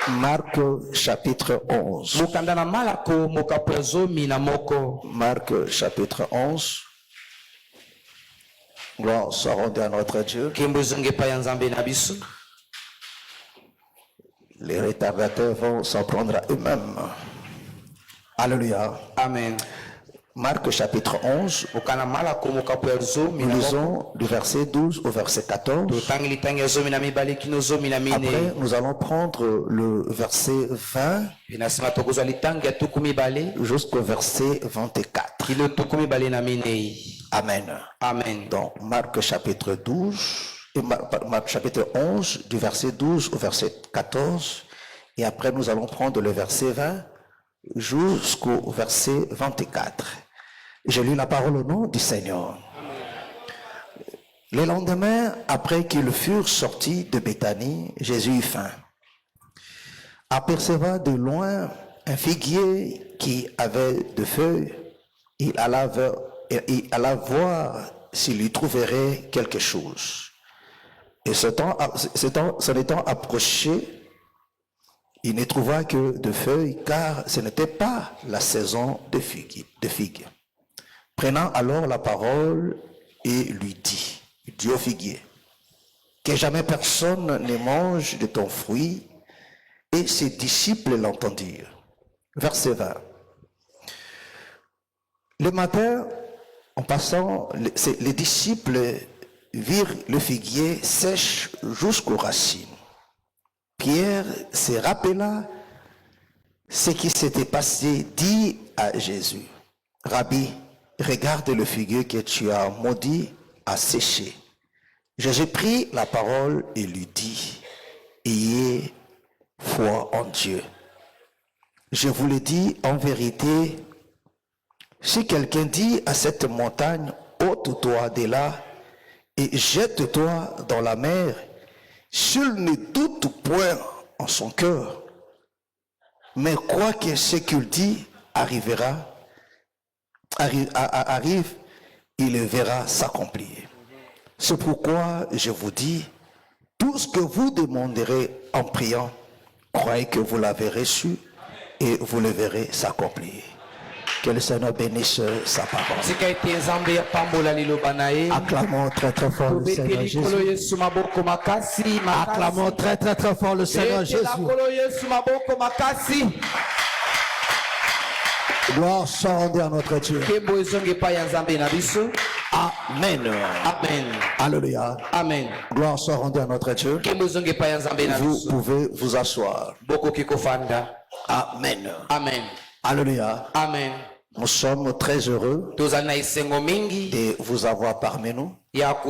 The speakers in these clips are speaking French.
Marc chapitre 11. Marc chapitre 11. Gloire soit rendue à notre Dieu. Les retardateurs vont s'en prendre à eux-mêmes. Alléluia. Amen. Marc chapitre 11, nous lisons du verset 12 au verset 14. Après, nous allons prendre le verset 20 jusqu'au verset 24. Amen. Amen. Donc, Marc chapitre 12, Marc chapitre 11, du verset 12 au verset 14. Et après, nous allons prendre le verset 20 jusqu'au verset 24. Je lis la parole au nom du Seigneur. Le lendemain, après qu'ils furent sortis de Béthanie, Jésus eut faim. Apercevant de loin un figuier qui avait de feuilles, il alla voir s'il y trouverait quelque chose. Et s'en étant approché, il ne trouva que de feuilles, car ce n'était pas la saison de figues. Prenant alors la parole et lui dit au figuier, que jamais personne ne mange de ton fruit. Et ses disciples l'entendirent. Verset 20. Le matin, en passant, les disciples virent le figuier sèche jusqu'aux racines. Pierre se rappela ce qui s'était passé, dit à Jésus, Rabbi, regarde le figuier que tu as maudit à sécher. Jésus prit la parole et lui dit, ayez foi en Dieu. Je vous le dis en vérité, si quelqu'un dit à cette montagne, ôte-toi de là et jette-toi dans la mer, s'il ne doute point en son cœur, mais croit que ce qu'il dit arrive, il le verra s'accomplir. C'est pourquoi je vous dis, tout ce que vous demanderez en priant, croyez que vous l'avez reçu et vous le verrez s'accomplir. Que le Seigneur bénisse sa parole. Acclamons très très fort le Seigneur Jésus. Acclamons très très très fort le Seigneur Jésus. Gloire soit rendue à notre Dieu. Amen. Amen. Alléluia. Amen. Gloire soit rendue à notre Dieu. Vous pouvez vous asseoir. Amen. Amen. Alléluia. Amen. Nous sommes très heureux de vous avoir parmi nous. Alors,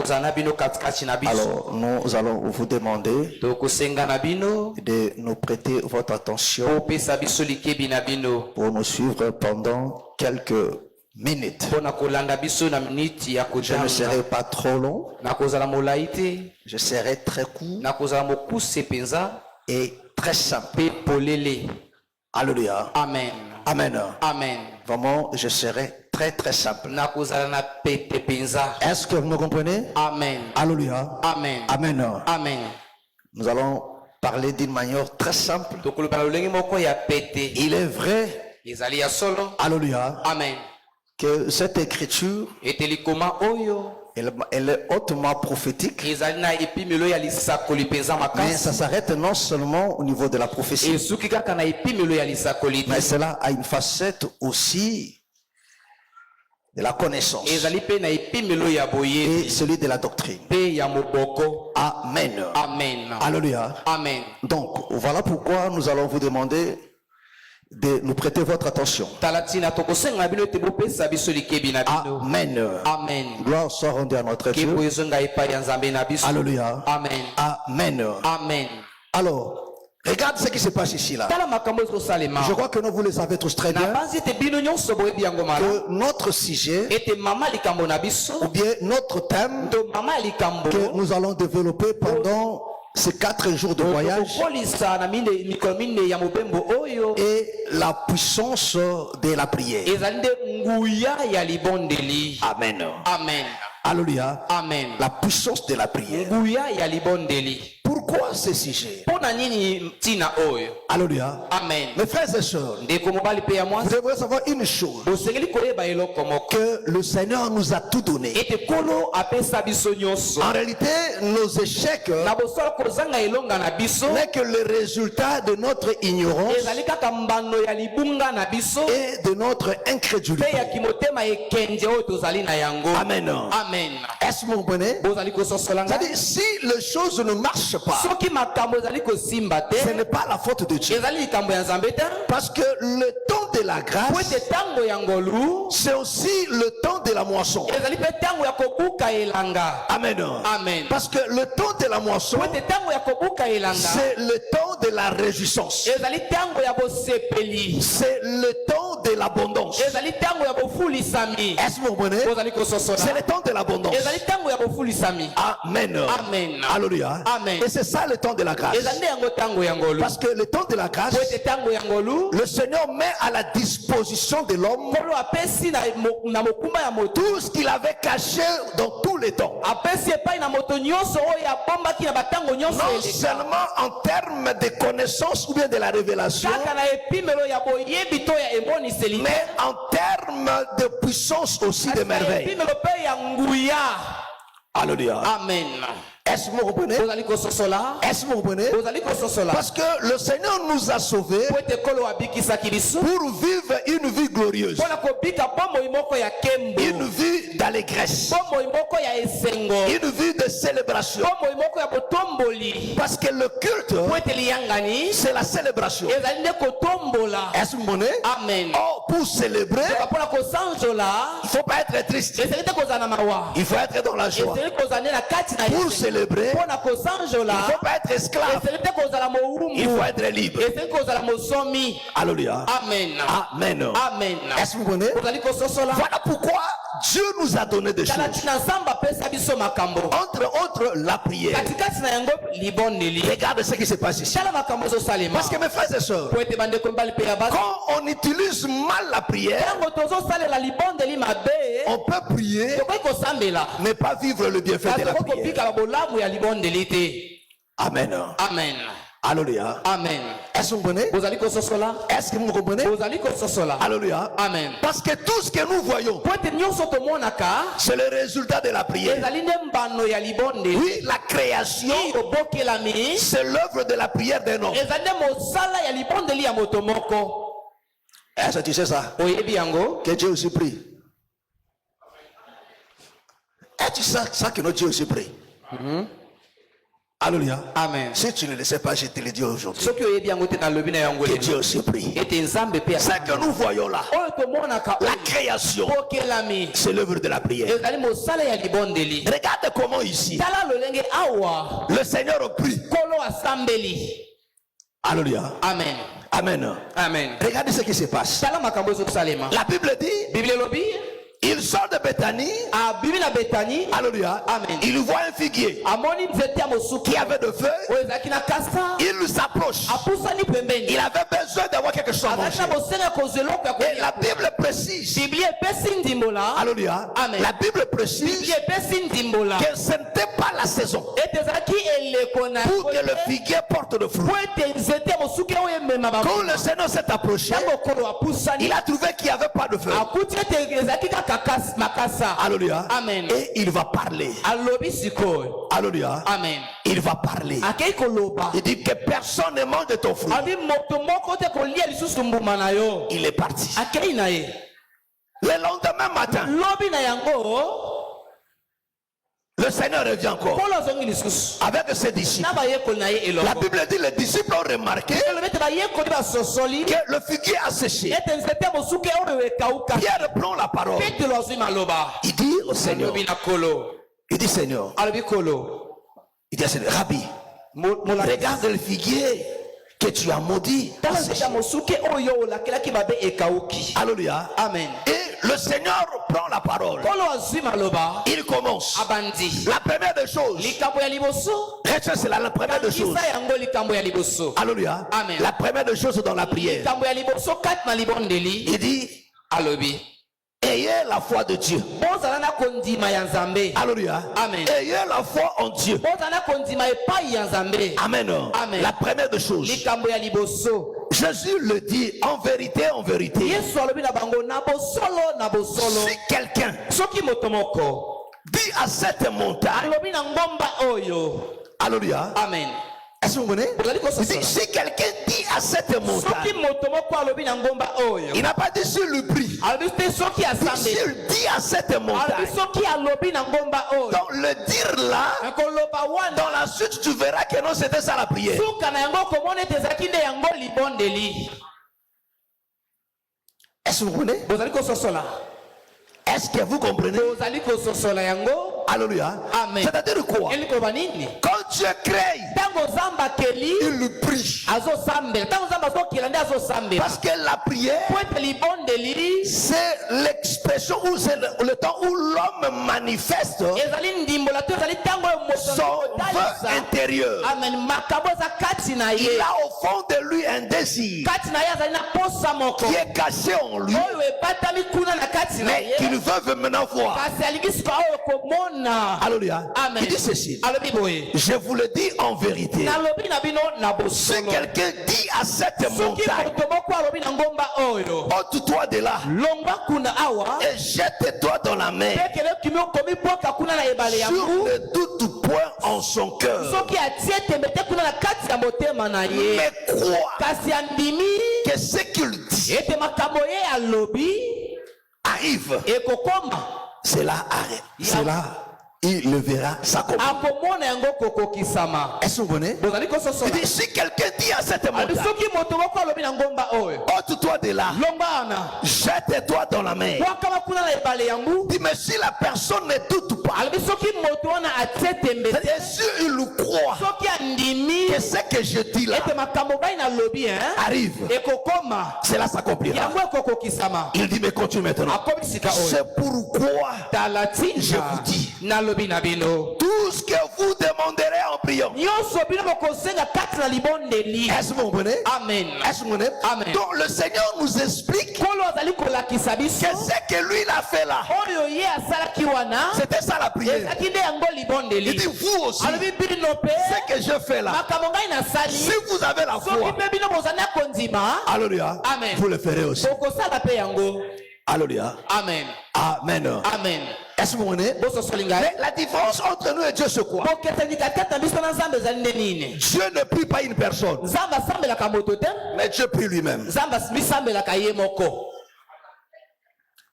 nous allons vous demander de nous prêter votre attention pour nous suivre pendant quelques minutes. Je ne serai pas trop long. Je serai très court et très simple. Alléluia. Amen. Amen. Amen. Vraiment, je serai très très simple. Est-ce que vous me comprenez? Amen. Alléluia. Amen. Amen. Amen. Nous allons parler d'une manière très simple. Il est vrai, alléluia, Amen. que cette écriture, elle est hautement prophétique, mais ça s'arrête non seulement au niveau de la prophétie, mais cela a une facette aussi de la connaissance et celui de la doctrine. Amen. Amen. Alléluia. Amen. Donc, voilà pourquoi nous allons vous demander de nous prêter votre attention. Amen. Amen. Gloire soit rendue à notre Dieu. Alléluia. Amen. Amen. Amen. Alors, regarde ce qui se passe ici là. Je crois que nous vous le savez tous très bien que notre sujet ou bien notre thème que nous allons développer pendant ces 4 jours de voyage et la puissance de la prière. Amen. Amen. Alléluia. Amen. La puissance de la prière. Pourquoi Pourquoi ce sujet? Alléluia. Amen. Mes frères et sœurs, vous devrez savoir une chose, que le Seigneur nous a tout donné. En réalité, nos échecs n'est que le résultat de notre ignorance et de notre incrédulité. Amen. Amen. Est-ce que vous comprenez? C'est-à-dire, si les choses ne marchent pas, ce n'est pas la faute de Dieu. Parce que le temps de la grâce, c'est aussi le temps de la moisson. Amen. Amen. Parce que le temps de la moisson, c'est le temps de la réjouissance. C'est le temps de l'abondance. Est-ce que vous comprenez? C'est le temps de l'abondance. Amen. Amen. Alléluia. Amen. Et c'est ça le temps de la grâce. Parce que le temps de la grâce, le Seigneur met à la disposition de l'homme tout ce qu'il avait caché dans tous les temps. Non seulement en termes de connaissance ou bien de la révélation, mais en termes de puissance aussi de merveille. Alléluia. Amen. Est-ce que vous comprenez? Est-ce que vous comprenez? Parce que le Seigneur nous a sauvés pour vivre une vie glorieuse, une vie d'allégresse, une vie de célébration. Parce que le culte, c'est la célébration. Est-ce que vous comprenez? Amen. Oh, pour célébrer, il ne faut pas être triste. Il faut être dans la joie. Pour célébrer, il ne faut pas être esclave. Il faut être libre. Alléluia. Amen. Amen. Amen. Est-ce que vous comprenez? Voilà pourquoi Dieu nous a donné des choses. Entre autres, la prière. Regarde ce qui se passe ici. Parce que mes frères et sœurs, quand on utilise mal la prière, on peut prier, mais pas vivre le bienfait de la prière. Amen. Amen. Alléluia. Amen. Est-ce que vous comprenez? Est-ce que vous comprenez? Alléluia. Amen. Parce que tout ce que nous voyons, c'est le résultat de la prière. Oui, la création, c'est l'œuvre de la prière d'un homme. Est-ce que tu sais ça? Que Dieu aussi prie. Est-ce que tu sais ça que notre Dieu aussi prie? Alléluia. Amen. Si tu ne le sais pas, je te le dis aujourd'hui. Que Dieu aussi prie. Ce que nous voyons là, la création, c'est l'œuvre de la prière. Regarde comment ici, le Seigneur prie. Alléluia. Amen. Amen. Amen. Regardez ce qui se passe. La Bible dit, il sort de Béthanie. Alléluia. Amen. Il voit un figuier qui avait de feuilles. Il s'approche. Il avait besoin d'avoir quelque chose à manger. Et la Bible précise. Alléluia. Amen. La Bible précise que ce n'était pas la saison pour que le figuier porte de fruits. Quand le Seigneur s'est approché, il a trouvé qu'il n'y avait pas de feuilles. Alléluia. Amen. Et il va parler. Alléluia. Amen. Il va parler. Il dit que personne ne mange de ton fruit. Il est parti. Le lendemain matin, le Seigneur revient encore avec ses disciples. La Bible dit que les disciples ont remarqué que le figuier a séché. Pierre prend la parole. Il dit au Seigneur, il dit Seigneur, il dit Seigneur, Rabbi, regarde le figuier que tu as maudit. Alléluia. Amen. Et le Seigneur prend la parole. Il commence. La première des choses. Retiens cela, la première des choses. Alléluia. Amen. La première des choses dans la prière. Il dit, et ayez la foi de Dieu. Alléluia. Amen. Ayez la foi en Dieu. Amen. Amen. La première des choses. Jésus le dit en vérité, en vérité. Si quelqu'un dit à cette montagne, alléluia. Amen. Est-ce que vous comprenez? Si quelqu'un dit à cette montagne, il n'a pas dit sur le prix. S'il dit à cette montagne, donc le dire là, dans la suite tu verras que non, c'était ça la prière. Est-ce que vous comprenez? Est-ce que vous comprenez? Alléluia. Amen. C'est-à-dire quoi? Quand Dieu crée, il le prie. Parce que la prière, c'est l'expression où c'est le temps où l'homme manifeste son vœu intérieur. Il a au fond de lui un désir qui est caché en lui, mais qu'il veut maintenant voir. Alléluia. Amen. Il dit ceci. Je vous le dis en vérité. Si quelqu'un dit à cette montagne, ôte-toi de là et jette-toi dans la mer, sur ne doute point en son cœur, mais crois que ce qu'il dit arrive. Cela arrête. Cela, il le verra s'accomplir. Est-ce que vous comprenez? Il dit, si quelqu'un dit à cette montagne, ôte-toi de là, jette-toi dans la mer. Dit, mais si la personne ne doute pas, et si il croit que ce que je dis là arrive, cela s'accomplira. Il dit, mais continue maintenant. C'est pourquoi je vous dis, tout ce que vous demanderez en priant. Est-ce que vous comprenez? Amen. Est-ce que vous comprenez? Amen. Donc le Seigneur nous explique que ce que lui il a fait là, c'était ça la prière. Il dit vous aussi, ce que je fais là, si vous avez la foi, alléluia, vous le ferez aussi. Alléluia. Amen. Amen. Amen. Est-ce que vous comprenez? Mais la différence entre nous et Dieu, c'est quoi? Dieu ne prie pas une personne, mais Dieu prie lui-même.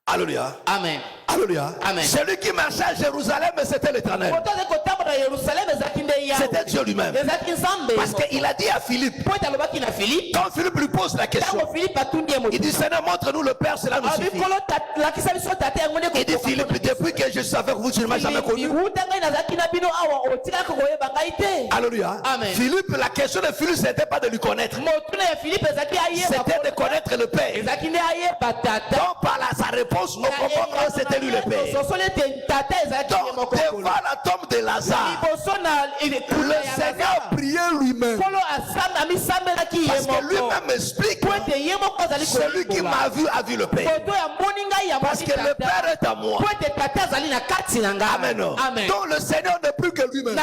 Alléluia. Amen. Alléluia. Amen. Celui qui marchait à Jérusalem, c'était l'Éternel. C'était Dieu lui-même. Parce qu'il a dit à Philippe, quand Philippe lui pose la question, il dit, Seigneur, montre-nous le Père, cela nous suffit. Il dit, Philippe, depuis que je suis avec vous, tu ne m'as jamais connu. Alléluia. Amen. Philippe, la question de Philippe, ce n'était pas de lui connaître, c'était de connaître le Père. Donc par là, sa réponse, nous comprenons que c'était lui le Père. Donc devant la tombe de Lazare, le Seigneur priait lui-même. Parce que lui-même explique, celui qui m'a vu a vu le Père. Parce que le Père est à moi. Amen. Amen. Donc le Seigneur n'est plus que lui-même.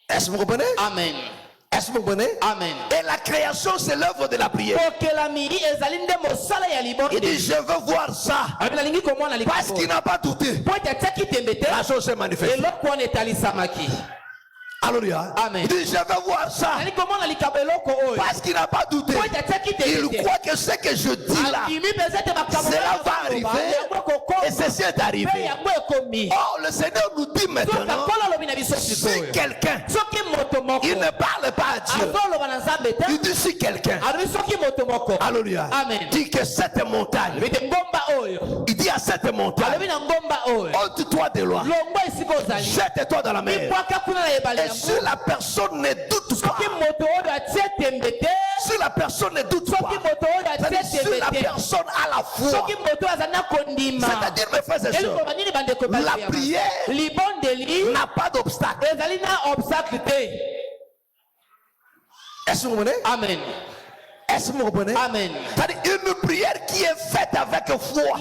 Est-ce que vous comprenez? Amen. Est-ce que vous comprenez? Amen. Et la création, c'est l'œuvre de la prière. Il dit, je veux voir ça. Parce qu'il n'a pas douté. La chose s'est manifestée. Alléluia. Amen. Il dit, je veux voir ça. Parce qu'il n'a pas douté. Il croit que ce que je dis là, cela va arriver. Et ceci est arrivé. Oh, le Seigneur nous dit maintenant, si quelqu'un, il ne parle pas à Dieu, il dit si quelqu'un, alléluia, dit que cette montagne, il dit à cette montagne, ôte-toi de loin, jette-toi dans la mer. Et si la personne ne doute pas, si la personne ne doute pas, c'est-à-dire si la personne a la foi, c'est-à-dire mes frères et sœurs, la prière n'a pas d'obstacle. Est-ce que vous comprenez? Amen. Est-ce que vous comprenez? Amen. C'est-à-dire une prière qui est faite avec foi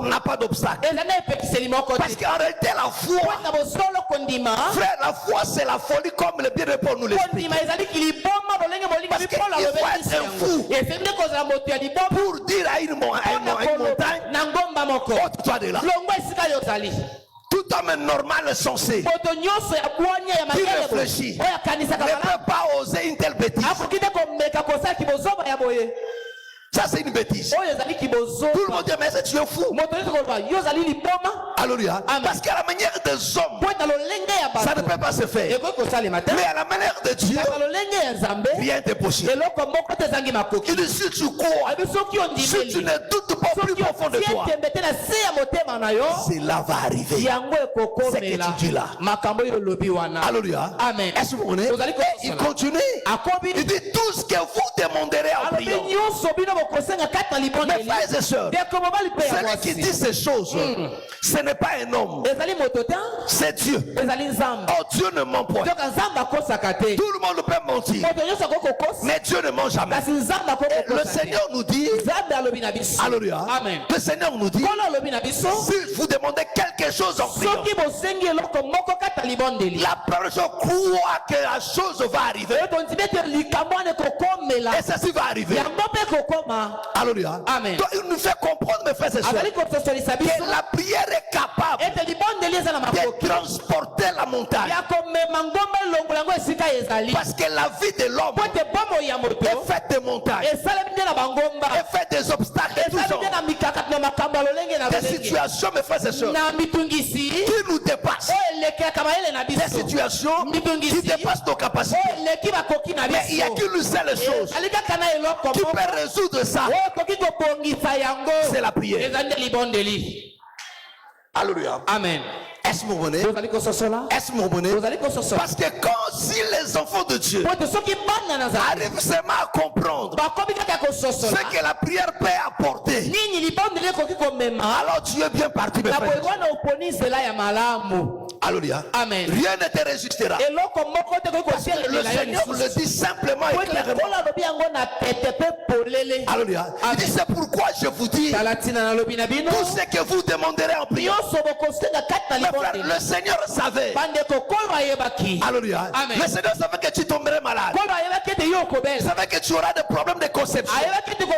n'a pas d'obstacle. Parce qu'en réalité, la foi, frère, la foi c'est la folie comme le bien-aimé nous l'explique. Parce qu'il faut être un fou pour dire à une montagne, ôte-toi de là. Tout homme normal sensé qui réfléchit ne peut pas oser une telle bêtise. Ça c'est une bêtise. Tout le monde dit mais tu es fou. Alléluia. Parce qu'à la manière des hommes, ça ne peut pas se faire. Mais à la manière de Dieu, rien n'est possible. Il dit si tu crois, si tu ne doutes pas plus profond de toi, cela va arriver. C'est que tu dis là. Alléluia. Amen. Est-ce que vous connaissez? Il continue. Il dit tout ce que vous demanderez en priant. Mes frères et sœurs, celui qui dit ces choses, ce n'est pas un homme, c'est Dieu. Oh, Dieu ne ment point. Tout le monde peut mentir, mais Dieu ne ment jamais. Et le Seigneur nous dit, alléluia, le Seigneur nous dit, si vous demandez quelque chose en priant, la première chose, crois que la chose va arriver, et ceci va arriver. Alléluia. Amen. Donc il nous fait comprendre, mes frères et sœurs, que la prière est capable de transporter la montagne. Parce que la vie de l'homme est faite de montagnes, est faite des obstacles et tout genre. Des situations, mes frères et sœurs, qui nous dépassent. Des situations qui dépassent nos capacités. Mais il n'y a qu'une seule chose qui peut résoudre ça. C'est la prière. Alléluia. Amen. Est-ce que vous comprenez? Est-ce que vous comprenez? Parce que quand si les enfants de Dieu arrivent seulement à comprendre ce que la prière peut apporter, alors tu es bien parti, mes frères. Alléluia. Amen. Rien ne te résistera. Parce que le Seigneur le dit simplement et clairement. Alléluia. Il dit c'est pourquoi je vous dis tout ce que vous demanderez en priant. Frère, le Seigneur savait. Alléluia. Le Seigneur savait que tu tomberais malade. Il savait que tu auras des problèmes de conception. Il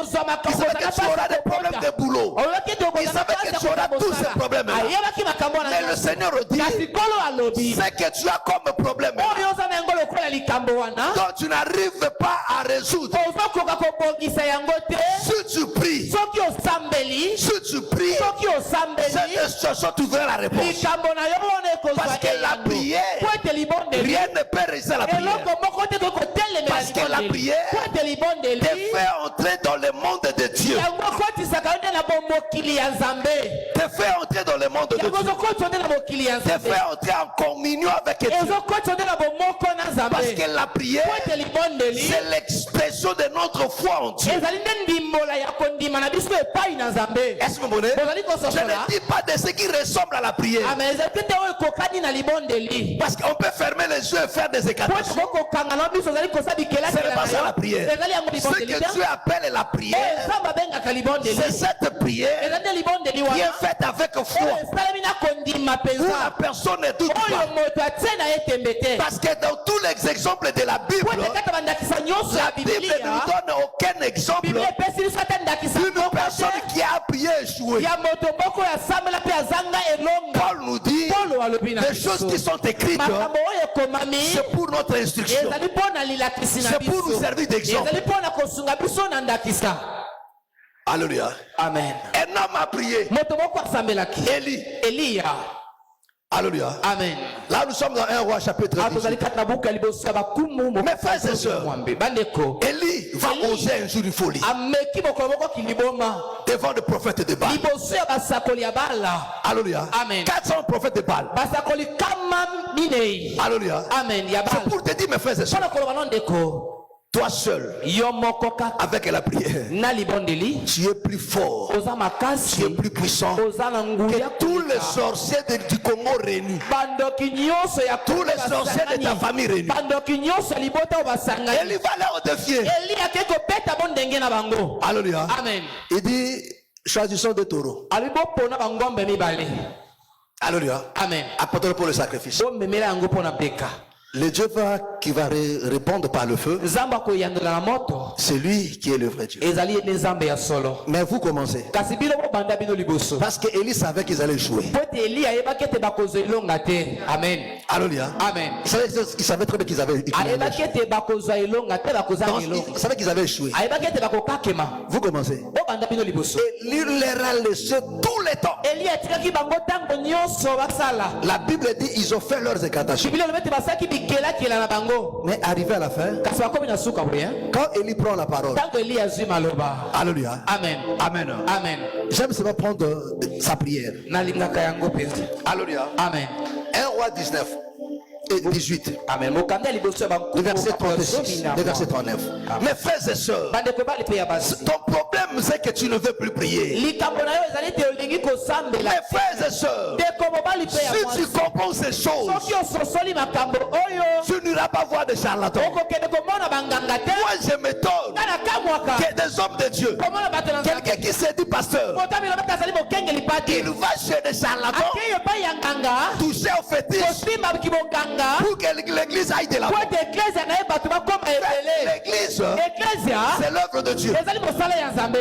savait que tu auras des problèmes de boulot. Il savait que tu auras tous ces problèmes-là. Mais le Seigneur dit ce que tu as comme problème, donc tu n'arrives pas à résoudre. Si tu pries, cette situation trouvera la réponse. Parce que la prière, rien ne peut résister à la prière. Parce que la prière te fait entrer dans le monde de Dieu. Te fait entrer dans le monde de Dieu. Te fait entrer en communion avec Dieu. Parce que la prière, c'est l'expression de notre foi en Dieu. Est-ce que vous comprenez? Je ne dis pas de ce qui ressemble à la prière. Parce qu'on peut fermer les yeux et faire des éclatations. Ce n'est pas ça la prière. Ce que Dieu appelle la prière, c'est cette prière qui est faite avec foi, où la personne ne doute pas. Parce que dans tous les exemples de la Bible, la Bible ne nous donne aucun exemple d'une personne qui a prié échoué. Paul nous dit les choses qui sont écrites, c'est pour notre instruction, c'est pour nous servir d'exemple. Alléluia. Amen. Un homme a prié. Élie. Alléluia. Amen. Là nous sommes dans 1 Roi chapitre 10. Mes frères et sœurs, Élie va oser un jour une folie devant le prophète de Baal. Alléluia. Amen. 400 prophètes de Baal. Alléluia. Amen. C'est pour te dire, mes frères et sœurs, Toi seul, avec la prière, tu es plus fort, tu es plus puissant que tous les sorciers du Congo réunis, tous les sorciers de ta famille réunis. Et il va leur défier. Alléluia. Amen. Il dit, choisissons des taureaux. Alléluia. Amen. Apportons pour le sacrifice. Le Dieu qui va répondre par le feu, c'est lui qui est le vrai Dieu. Mais vous commencez. Parce que Élie savait qu'ils allaient échouer. Amen. Alléluia. Amen. Il savait très bien qu'ils avaient échoué. Il savait qu'ils avaient échoué. Vous commencez. Élie leur a laissé tout le temps. La Bible dit ils ont fait leurs incantations. Mais arrivé à la fin, quand Élie prend la parole, alléluia. Amen. Amen. Amen. J'aime seulement prendre sa prière. Alléluia. Amen. 1 Roi 19 et 18. Amen. Le verset 36, le verset 39. Mes frères et sœurs, ton problème c'est que tu ne veux plus prier. Mes frères et sœurs, si tu comprends ces choses, tu n'iras pas voir des charlatans. Moi je m'étonne que des hommes de Dieu, quelqu'un qui se dit pasteur, il va chez des charlatans, toucher au fétiche, pour que l'église aille de la l'église, c'est l'œuvre de Dieu.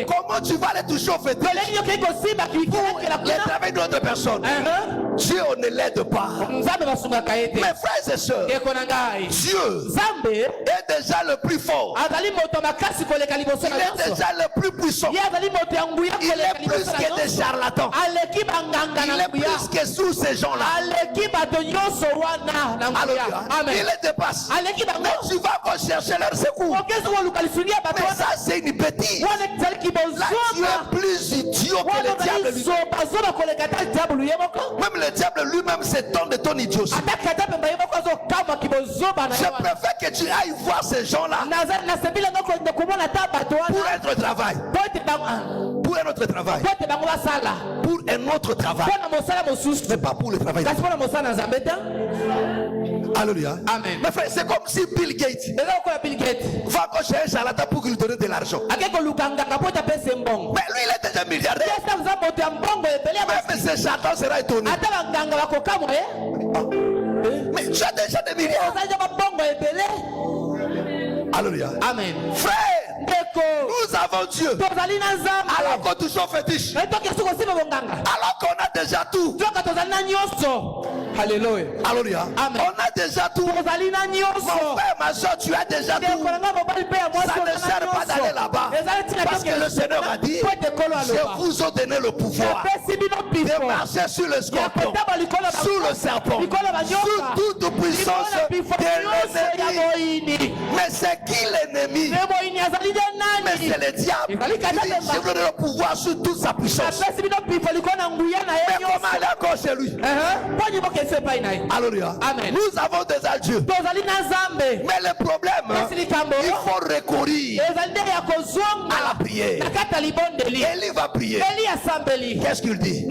Comment tu vas aller toucher au fétiche pour le travail d'autres personnes? Dieu ne l'aide pas. Mes frères et sœurs, Dieu est déjà le plus fort. Il est déjà le plus puissant. Il est plus que des charlatans. Il est plus que tous ces gens-là. Il les dépasse. Mais tu vas encore chercher leur secours. Mais ça c'est une bêtise. Là tu es plus idiot que le diable. Même le diable lui-même s'étonne de ton idiotie. Je préfère que tu ailles voir ces gens-là pour être travail. Pour un autre travail. Pour un autre travail. Mais pas pour le travail. Alléluia. Amen. Mes frères, c'est comme si Bill Gates va cocher un charlatan pour lui donner de l'argent. Mais lui, il est déjà milliardaire. Même ce charlatan sera étonné. Mais tu as déjà des milliards. Alléluia. Amen. Frère, nous avons Dieu. Alors qu'on touche au fétiche. Alors qu'on a déjà tout. Alléluia. Alléluia. Amen. On a déjà tout. Mon frère, ma soeur, tu as déjà tout. Ça ne sert pas d'aller là-bas. Parce que le Seigneur a dit, je vous ai donné le pouvoir de marcher sur le scorpion, sur le serpent, sur toute puissance de l'ennemi. Mais c'est qui l'ennemi? Mais c'est le diable. Il dit, je vous donne le pouvoir sur toute sa puissance. Mais comment aller encore chez lui? Alléluia. Amen. Nous avons déjà Dieu. Mais le problème, il faut recourir à la prière. Élie va prier. Qu'est-ce qu'il dit?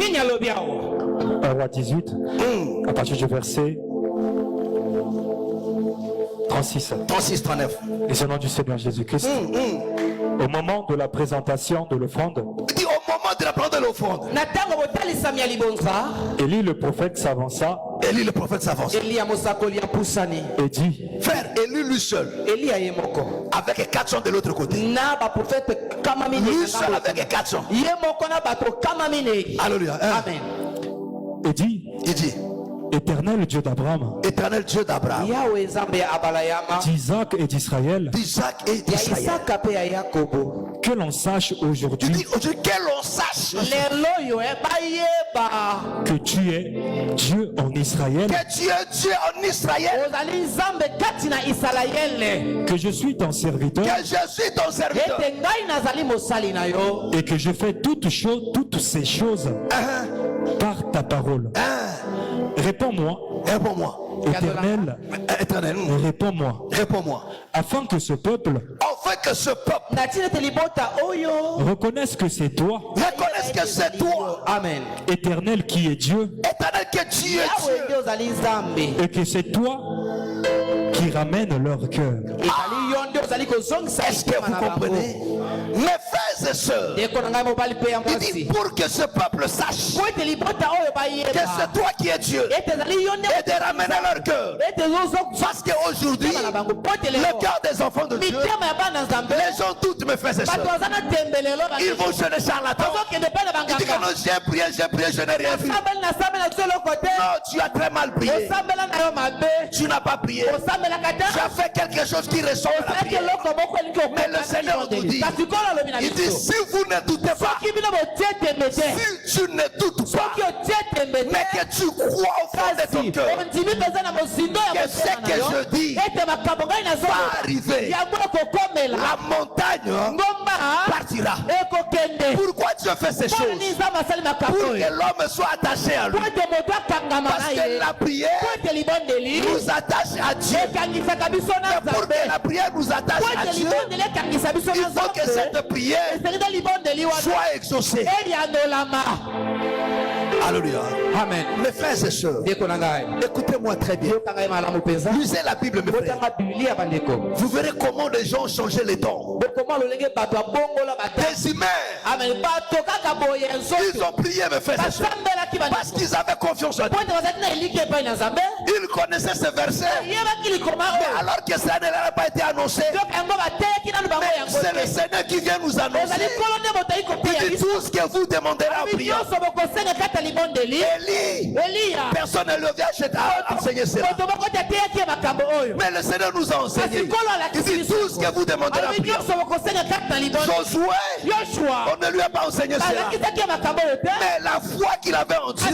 1 Roi 18, à partir du verset 36. 39. Et au nom du Seigneur Jésus-Christ, au moment de la présentation de l'offrande, Il dit au moment de la prendre de l'offrande, Élie le prophète s'avança Élie le prophète s'avance et dit, frère, Élie lui seul, avec 400 de l'autre côté. Lui seul avec 400. Alléluia. Amen. et dit, Il dit, Éternel Dieu d'Abraham, éternel Dieu d'Abraham, d'Isaac et d'Israël, d'Isaac et d'Israël, que l'on sache tu aujourd'hui dis aujourd'hui que l'on sache que tu es Dieu en Israël, que tu es Dieu en Israël, que je suis ton serviteur que je suis ton serviteur, et que je fais toutes ces choses par ta parole. Réponds-moi, Réponds-moi. Éternel, Éternel, réponds-moi, réponds-moi. afin que ce peuple Afin que ce peuple reconnaisse que c'est toi, reconnaisse que c'est toi, Amen. Éternel, qui est Dieu, éternel, que tu es Dieu. et que c'est toi qui ramène leur cœur. Est-ce que vous comprenez? Mes frères et sœurs, il dit pour que ce peuple sache que c'est toi qui es Dieu et de ramener leur cœur. Parce qu'aujourd'hui, le cœur des enfants de Dieu, les gens toutes, mes frères et sœurs, ils vont chez les charlatans. Ils disent que non, j'ai prié, je n'ai rien vu. Non, tu as très mal prié. Tu n'as pas prié. Tu as fait quelque chose qui ressemble à la prière. Mais le Seigneur nous dit, il dit, si vous ne doutez pas, si tu ne doutes pas, mais que tu crois au fond de ton cœur, que ce que je dis va arriver, la montagne partira. Pourquoi Dieu fait ces choses? Pour que l'homme soit attaché à lui. Parce que la prière nous attache à Dieu. Mais pour que la prière nous attache à Dieu, il faut que cette prière soit exaucée. Alléluia. Amen. Mes frères et sœurs, écoutez-moi très bien. Lisez la Bible, mes frères. Vous verrez comment les gens ont changé les dons. Des humains, ils ont prié, mes frères et sœurs, parce qu'ils avaient confiance en Dieu. Ils connaissaient ce verset, mais alors que ça n'avait pas été annoncé, c'est le Seigneur qui vient nous annoncer. Il dit tout ce que vous demanderez en priant. Élie, personne ne le vient enseigner cela. Mais le Seigneur nous a enseigné. Il dit tout ce que vous demanderez en priant. Josué, on ne lui a pas enseigné cela. Mais la foi qu'il avait en Dieu,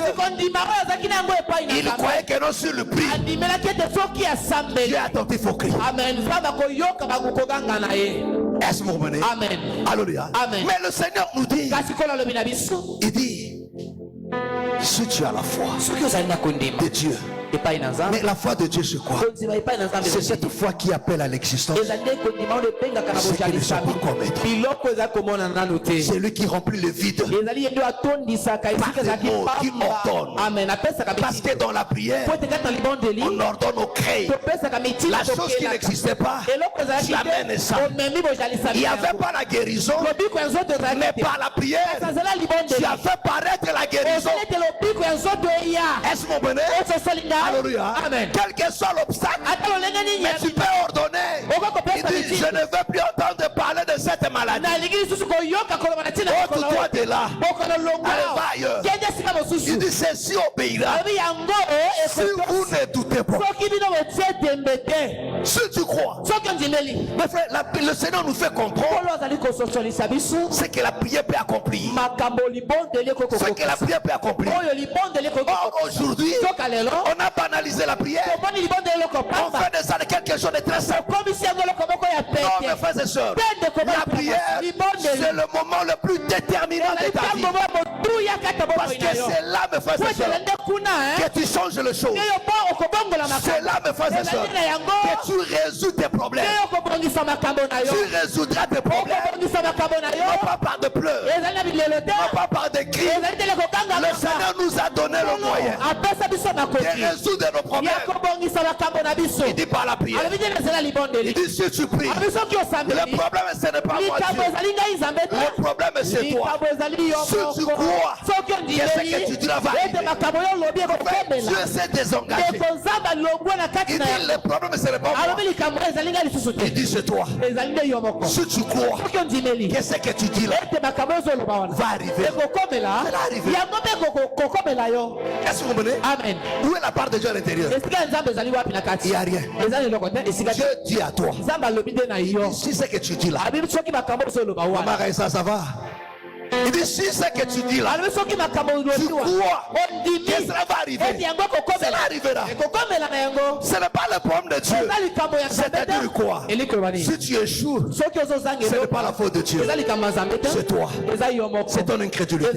il croyait que non sur le prix. Dieu est attentif au cri. Est-ce que vous comprenez? Amen. Alléluia. Amen. Mais le Seigneur nous dit, il dit, si tu as la foi de Dieu, mais la foi de Dieu c'est quoi? C'est cette foi qui appelle à l'existence ce qui ne sont pas commettre. C'est lui qui remplit le vide par les mots qui ordonne. Parce que dans la prière, on ordonne au créé. La chose qui n'existait pas, tu amènes ça. Il n'y avait pas la guérison, mais par la prière, tu as fait paraître la guérison. Est-ce que vous comprenez? Alléluia. Amen. Quel que soit l'obstacle, mais tu peux ordonner. Il dit, je ne veux plus entendre parler de cette maladie. Ôte-toi de là. Allez, va ailleurs. Il dit, ceci obéira. Si vous ne doutez pas, si tu crois. Mes frères, le Seigneur nous fait comprendre ce que la prière peut accomplir. Ce que la prière peut accomplir. Or, aujourd'hui, on a banalisé la prière. On fait de ça quelque chose de très simple. Non, mes frères et sœurs, la prière, c'est le moment le plus déterminant de ta vie. Parce que c'est là, mes frères et sœurs, que tu changes les choses. C'est là, mes frères et sœurs, que tu résous tes problèmes. Tu résoudras tes problèmes. Non pas par de pleurs, non pas par des cris. Le Seigneur nous a donné le moyen de résoudre nos problèmes. Il dit par la prière. Il dit si tu pries, le problème ce n'est pas moi Dieu. Le problème c'est toi. Si tu crois que ce que tu diras va arriver, Dieu s'est désengagé. Il dit le problème ce n'est pas moi. Il dit c'est toi. Si tu crois que ce que tu dis là va arriver, c'est arrivé. Est-ce que vous comprenez? Amen. Où est la part de Dieu à l'intérieur? Il n'y a rien. Dieu dit à toi, si c'est que tu dis là, Maman, ça va. Il dit si c'est que tu dis là, tu crois que Et cela va arriver. Cela arrivera. Ce n'est pas le problème de Dieu. C'est-à-dire quoi? Si tu échoues, ce n'est pas la faute de Dieu. C'est toi. C'est ton incrédulité.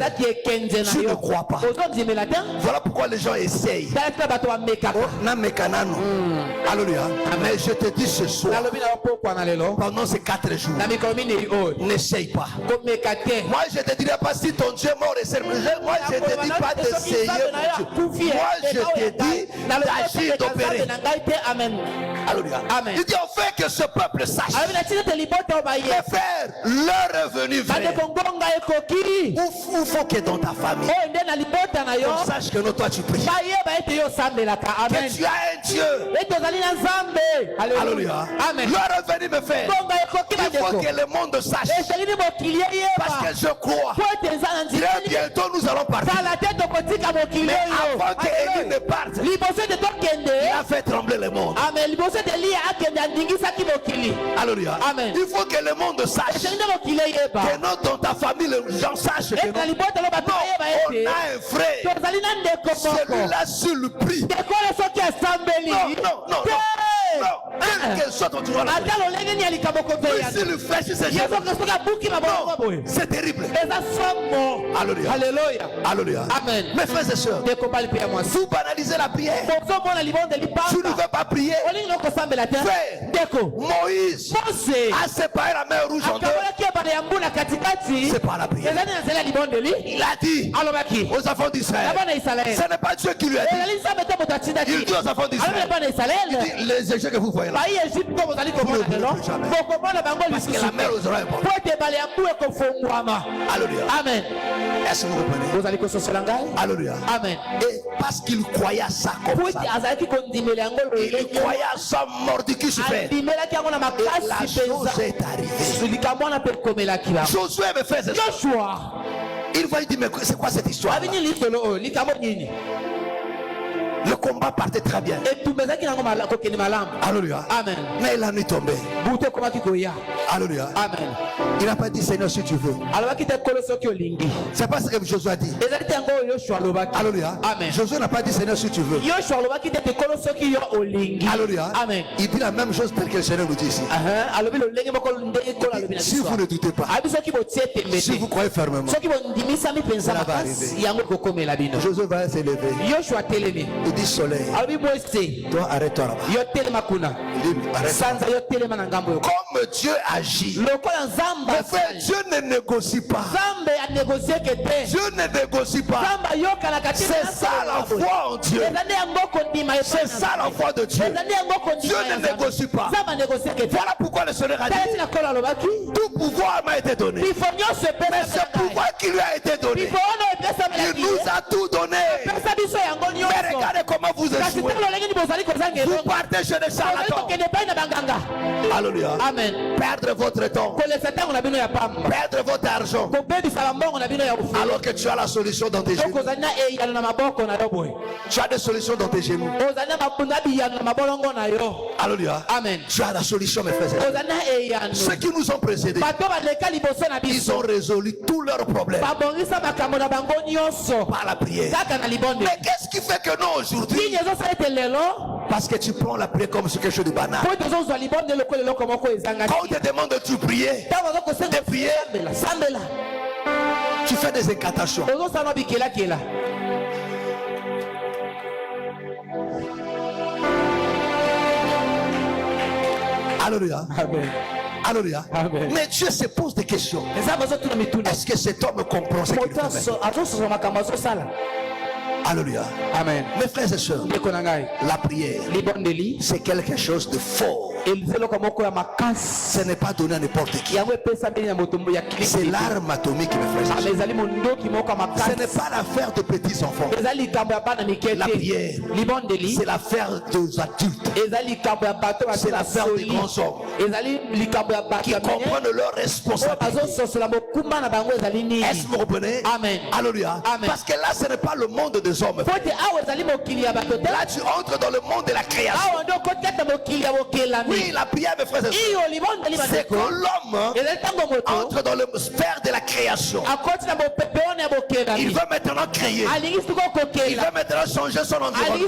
Tu ne crois pas. Voilà pourquoi les gens essayent. Alléluia. Mais je te dis ce soir, pendant ces 4 jours, n'essaye pas. Moi, je te dirai pas si ton Dieu est mort et c'est. Moi, je te dis pas d'essayer. Moi, je te dis d'agir, d'opérer. Alléluia. Il dit on fait que ce peuple sache. Mes frères, l'heure est venue vraie. Où faut que dans ta famille, on sache que non, toi tu pries. Que tu as un Dieu. Alléluia. L'heure est venue, mes frères. Il faut que le monde sache. Parce que je crois. Très bientôt nous allons partir. Mais avant que Élie ne parte, il a fait trembler le monde. Alléluia. Il faut que le monde sache. Que non, dans ta famille, les gens sachent que non. On a un frère. Celui-là sur le prix. Non. Quel que soit ton tour. Si le frère, c'est terrible. Alléluia. Amen. Mes frères et sœurs, vous banalisez la prière. Tu ne veux pas prier. Frère, Moïse a séparé la mer rouge en deux. C'est pas la prière. Il a dit aux enfants d'Israël, ce n'est pas Dieu qui lui a dit. Il dit aux enfants d'Israël, il dit les échecs que vous voyez là, parce que la mer rouge est morte. Alléluia. Amen. Est-ce que vous comprenez? Alléluia. Amen. Et parce qu'il croyait à ça comme ça, il croyait à ça mordicus frère. Et la chose est arrivée. Josué me fait ça. Il va lui dire, mais c'est quoi cette histoire? Le combat partait très bien. Alléluia. Amen. Mais la nuit tombée. Alléluia. Amen. Il n'a pas dit Seigneur si tu veux. C'est pas ce que Josué a dit. Alléluia. Amen. Josué n'a pas dit Seigneur si tu veux. Alléluia. Amen. Il dit la même chose telle que le Seigneur nous dit ici. Si vous ne doutez pas, si vous croyez fermement, cela va arriver. Josué va s'élever. Il dit soleil, toi arrête-toi là-bas. Il dit arrête. Comme Dieu agit. Mais frère, Dieu ne négocie pas. Dieu ne négocie pas. C'est ça la foi en Dieu. C'est ça la foi de Dieu. Dieu ne négocie pas. Voilà pourquoi le Seigneur a dit tout pouvoir m'a été donné. Mais ce pouvoir qui lui a été donné, il nous a tout donné. Mais regardez comment vous échouez. Vous partez chez les charlatans. Alléluia. Amen. Perdre votre temps. Perdre votre argent. Alors que tu as la solution dans tes genoux. Tu as des solutions dans tes genoux. Alléluia. Amen. Tu as la solution, mes frères. Ceux qui nous ont précédés, ils ont résolu tous leurs problèmes par la prière. Mais qu'est-ce qui fait que non aujourd'hui? Parce que tu prends la prière comme quelque chose de banal. Quand on te demande de prier, tu fais des incantations. Alléluia. Alléluia. Mais Dieu se pose des questions. Est-ce que cet homme comprend ce qu'il fait? Alléluia. Amen. Mes frères et sœurs, la prière, c'est quelque chose de fort. Ce n'est pas donné à n'importe qui. C'est l'arme atomique, mes frères et sœurs. Ce n'est pas l'affaire de petits enfants. La prière, c'est l'affaire des adultes. C'est l'affaire des grands hommes qui comprennent leurs responsabilités. Est-ce que vous comprenez? Amen. Alléluia. Parce que là, ce n'est pas le monde des hommes. Là, tu entres dans le monde de la création. Oui, Oui, la prière, mes frères et sœurs, c'est que l'homme entre dans le sphère de la création. Il veut maintenant créer. Il veut maintenant changer son environnement.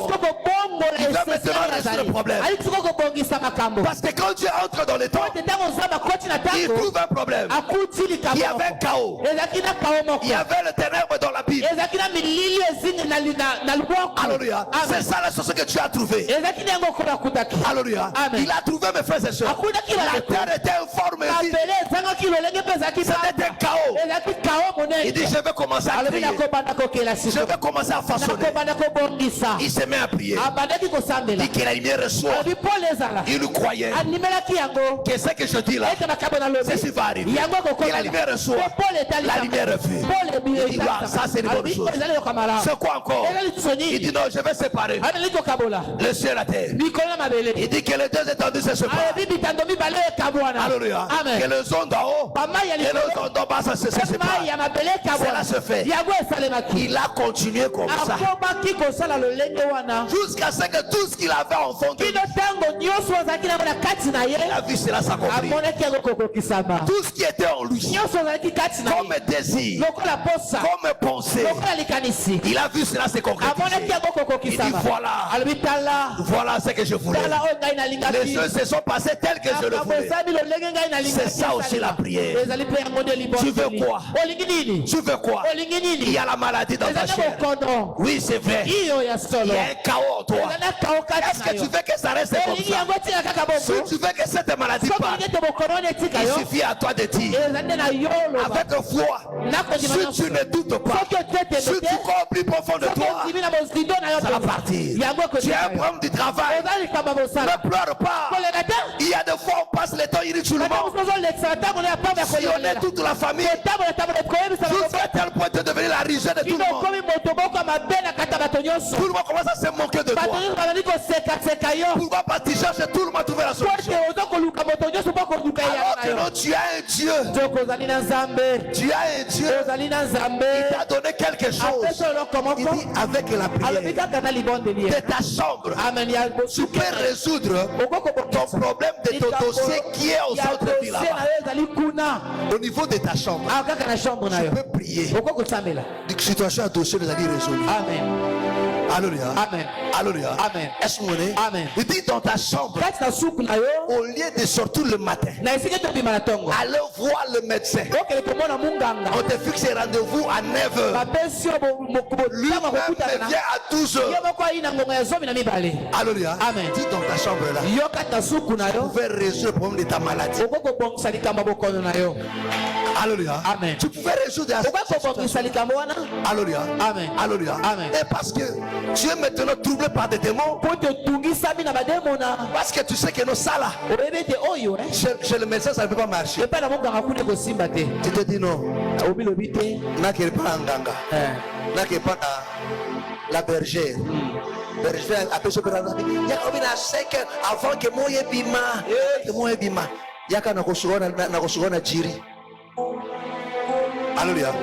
Il veut maintenant résoudre le problème. Parce que quand Dieu entre dans le temps, il trouve un problème. Il y avait un chaos. Il y avait le ténèbre dans la Bible. Alléluia. C'est ça la chose que Dieu a trouvé. Alléluia. Il a trouvé, mes frères et sœurs. La terre était informe. C'était un chaos. Il dit, je vais commencer à prier. Je vais commencer à façonner. Il se met à prier. Il dit que la lumière reçoit. Il croyait que ce que je dis là, c'est ce qui va arriver. Que la lumière reçoit. La lumière refuse. Il dit, ça c'est une bonne chose. C'est quoi encore? Il dit, non, je vais séparer le ciel et la terre. Il dit que les deux étendues se séparent. Alléluia. Que le zone d'en haut et le zone d'en bas, ça se sépare. Cela se fait. Il a continué comme ça. Jusqu'à ce que tout ce qu'il avait en fond de lui, il a vu cela s'accomplir. Tout ce qui était en lui, comme désir, comme pensée, il a vu cela se concrétiser. Il dit, voilà ce que je voulais. Les choses se sont passées telles que je le voulais. C'est ça aussi la prière. Tu veux quoi? Tu veux quoi? Il y a la maladie dans ta chair. Oui, c'est vrai. Il y a un chaos en toi. Est-ce que tu veux que ça reste comme ça? Si tu veux que cette maladie parte, il suffit à toi de dire avec foi, si tu ne doutes pas, si tu crois plus profond de toi, ça va partir. Tu as un problème du travail, ne pleure pas. Il y a des fois on passe le temps inutilement. Si on est toute la famille, jusqu'à tel point de devenir la risée de tout le monde. Tout le monde commence à se moquer de toi. Pourquoi pas tu cherches tout le monde à trouver la solution? Alors que non, tu as un Dieu. Tu as un Dieu. Il t'a donné quelque chose. Il dit avec la prière de ta chambre, tu peux résoudre ton problème de ton dossier qui est au centre de là-bas. Au niveau de ta chambre, tu peux prier. La situation à dossier les amis résolue. Amen. Alléluia. Amen. Alléluia. Amen. Est-ce que vous voyez? Amen. Il dit dans ta chambre, au lieu de sortir le matin, allez voir le médecin. On te fixe un rendez-vous à 9h. Lui-même vient à 12h. Alléluia. Amen. Dis dans ta chambre là, tu pouvais résoudre le problème de ta maladie. Alléluia. Amen. Tu pouvais résoudre la situation. Alléluia. Amen. Alléluia. Amen. Et parce que tu es maintenant troublé par des démons. Parce que tu sais que nos salles chez le médecin ça ne peut pas marcher. Tu te dis non. N'a qu'elle pas en ganga. N'a qu'elle pas la bergère. Bergère après ce période. Il y a 5 heures avant que moi bima. Que moi bima. Il y a qu'à na koshona jiri. Alléluia.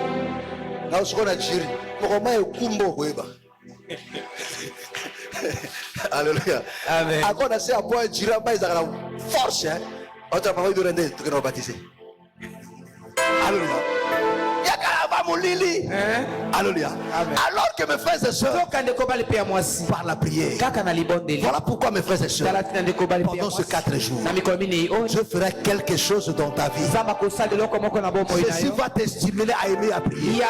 Na koshona jiri. Mokoma ekumbo kweba. Alléluia. Amen. Encore assez à point jiri ba izakala force hein. Autre maman de rendre tu que baptiser. Alléluia. Alléluia. Alors que mes frères et sœurs, par la prière, voilà pourquoi mes frères et sœurs, pendant ces 4 jours, je ferai quelque chose dans ta vie. Ceci va te stimuler à aimer à prier.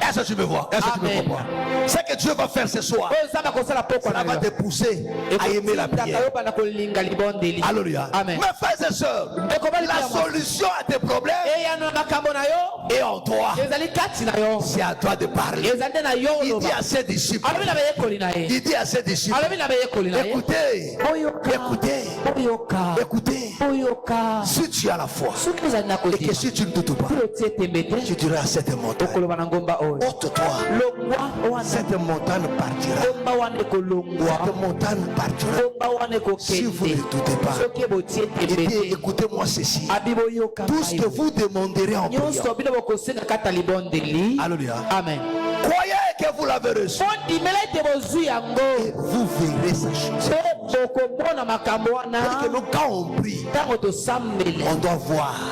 Est-ce que tu me vois? Est-ce que tu me comprends? Ce que Dieu va faire ce soir, ça va te pousser à aimer la prière. Alléluia. Mes frères et sœurs, la solution à tes problèmes et en toi, c'est à toi de parler. Il dit à ses disciples, écoutez, si tu as la foi et que si tu ne doutes pas, tu diras à cette montagne, ôte-toi, cette montagne partira. Cette montagne partira. Si vous ne doutez pas, écoutez-moi ceci, tout ce que vous demanderez en prière, alléluia, amen, croyez que vous l'avez reçu. Et vous verrez sa chose. Parce que nous, quand on prie, on doit voir.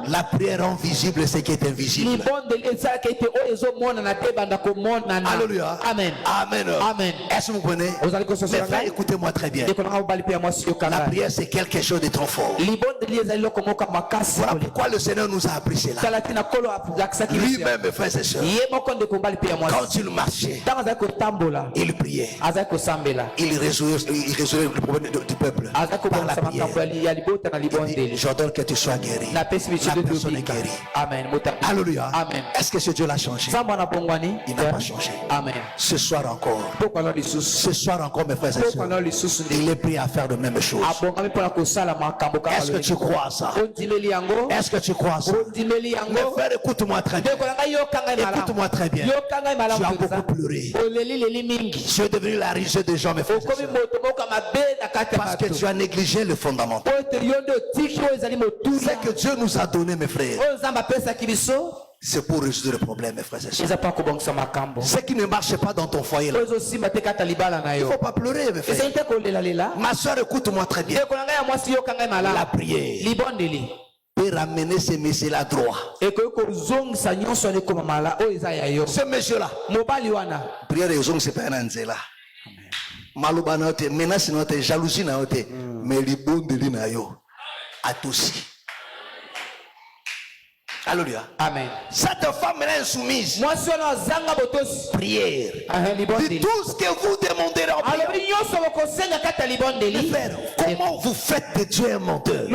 La prière rend visible ce qui est invisible. Alléluia. Amen. Amen. Amen. Est-ce que vous comprenez? Mes frères, écoutez-moi très bien. La prière, c'est quelque chose de trop fort. Voilà pourquoi le Seigneur nous a appris cela. Lui-même, mes frères et sœurs, quand il marchait, il priait. Il résoudait le problème du peuple par la prière. Il dit, j'ordonne que tu sois guéri. La personne est guérie. Amen. Alléluia. Amen. Est-ce que ce Dieu l'a changé? Il n'a pas changé. Amen. Ce soir encore, mes frères et sœurs, il est prêt à faire de même chose. Est-ce que tu crois à ça? Est-ce que tu crois à ça? Mes frères, écoute-moi très bien. Écoute-moi très bien. Tu as beaucoup pleuré. Tu es devenu la richesse des gens, mes frères et sœurs. Parce que tu as négligé le fondamental. Ce que Dieu nous a donné, mes frères, c'est pour résoudre le problème, mes frères et sœurs. Ce qui ne marche pas dans ton foyer, là, il ne faut pas pleurer, mes frères. Ma soeur, écoute-moi très bien. La prière peut ramener ces messieurs-là droit. Ce monsieur-là, prière des hommes, c'est pas un anzela. Malouba na ote, menace na ote, jalousie na ote, mais les bons de l'ina yo, à tous. Alléluia. Amen. Cette femme est insoumise. Prière. De tout ce que vous demandez en prière. Les frères, comment vous faites de Dieu un menteur?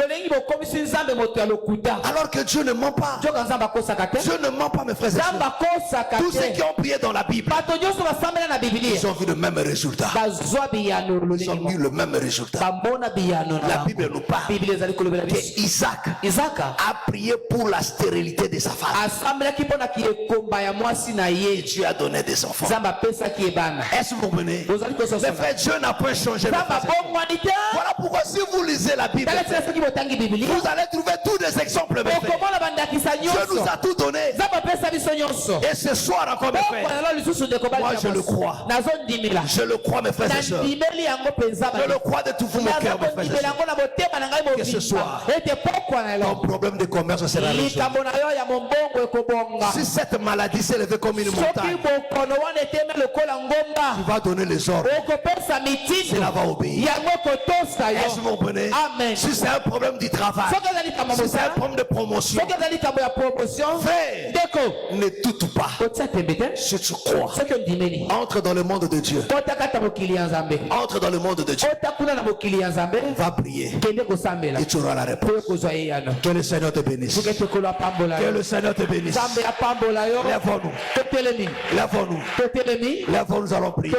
Alors que Dieu ne ment pas. Dieu ne ment pas, mes frères et sœurs. Tous ceux qui ont prié dans la Bible, ils ont vu le même résultat. Ils ont vu le même résultat. La Bible nous parle que Isaac a prié pour la stérilité de sa femme. Et Dieu a donné des enfants. Est-ce que vous comprenez? Les frères, Dieu n'a pas changé. Voilà pourquoi si vous lisez la Bible, vous allez trouver tous les exemples. Mes frères. Dieu nous a tout donné. Et ce soir encore, mes frères, moi je le crois. Je le crois, mes frères et sœurs. Je le crois de tout mon cœur, mes frères et sœurs. Que ce soir, ton problème de commerce sera résolu. Si cette maladie s'est levée comme une montagne, tu vas donner les ordres. Cela va obéir. Est-ce que vous comprenez? Si c'est un problème du travail, si c'est un problème de promotion, fais, ne doute pas. Si tu crois, entre dans le monde de Dieu. Entre dans le monde de Dieu. Va prier. Et tu auras la réponse. Que le Seigneur te bénisse. Que le Seigneur te bénisse. Lève-nous. Lève-nous. Lève-nous, allons prier.